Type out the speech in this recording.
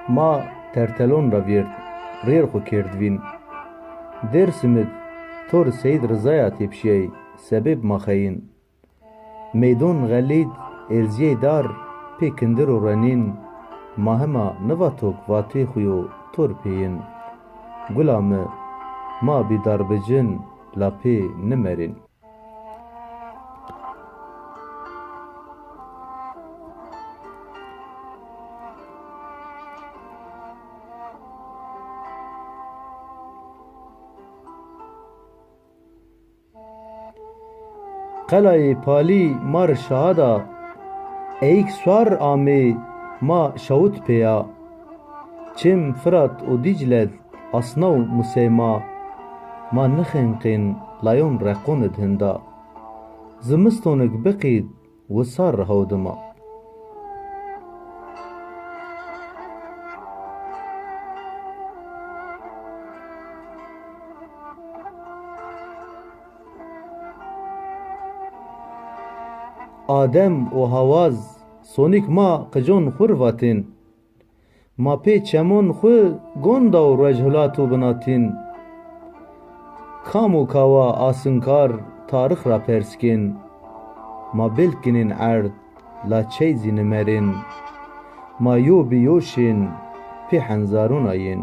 ما tertelon ra rêr xwe kerdivîn. Dêrsimid tor Seyid Rizaya têpşiyayê sebêb maxeyîn. Meydon xelîd êrziyê dar pê kindir û renîn. Ma hema niva tok vatê xwe û tor pêyîn. Gula me ma bîdar bicin la pê nimerîn. Qelayê palî mar şahada eyîk swar amê ma şewit pêya. Çêm Firat û Dîcle asna û Museyma ma nixenqên layon reqonid hinda. Zimistonek biqîd wisar hewdima. Adem û Hawaz sonîk ma qijon xwe rivatên. Ma pê çemon xwe gonda û rojhilat û binatîn. Kam û kawa asinkar tarix ra perskên. Ma bilkinên erd la çeyzî nimerên. Ma yû bi yûşên pê henzarûna yên.